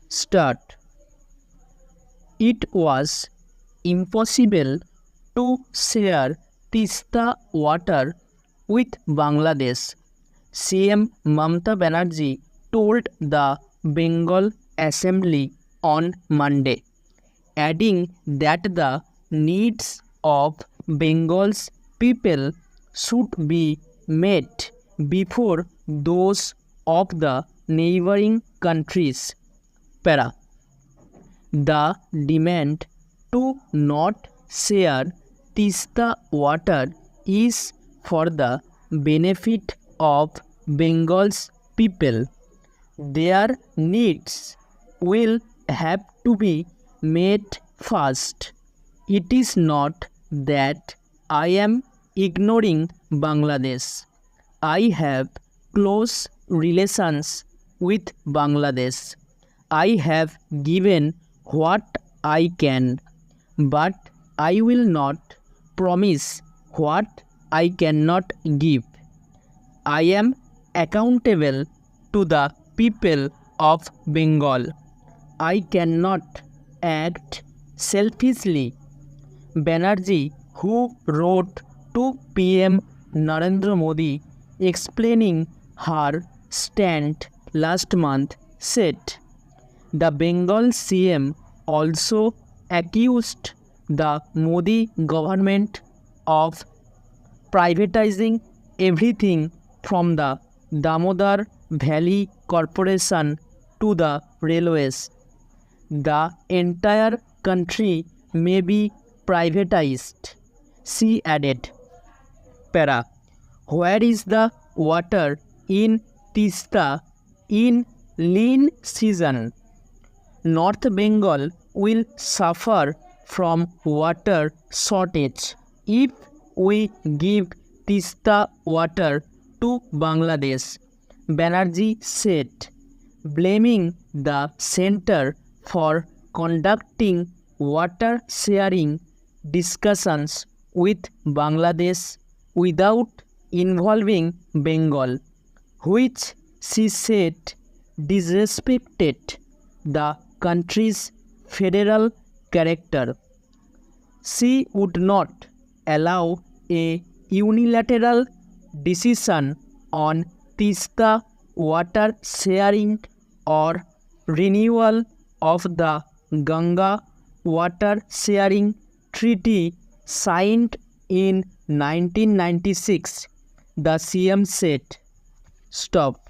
Start. It was impossible to share Tista water with Bangladesh, CM Mamata Banerjee told the Bengal Assembly on Monday, adding that the needs of Bengal's people should be met before those of the neighboring countries. Para. The demand to not share Tista water is for the benefit of Bengal's people. Their needs will have to be met first. It is not that I am ignoring Bangladesh. I have close relations with Bangladesh. I have given what I can, but I will not promise what I cannot give. I am accountable to the people of Bengal. I cannot act selfishly. Banerjee, who wrote to PM Narendra Modi explaining her stand last month, said the Bengal CM also accused the Modi government of privatizing everything from the Damodar Valley Corporation to the railways. The entire country may be privatized, she added. Para. Where is the water in Tista in lean season? North Bengal will suffer from water shortage if we give Tista water to Bangladesh, Banerjee said, blaming the Center for conducting water sharing discussions with Bangladesh without involving Bengal, which she said disrespected the country's federal character. She would not allow a unilateral decision on Tista water sharing or renewal of the Ganga water sharing treaty signed in 1996, the CM said. Stop.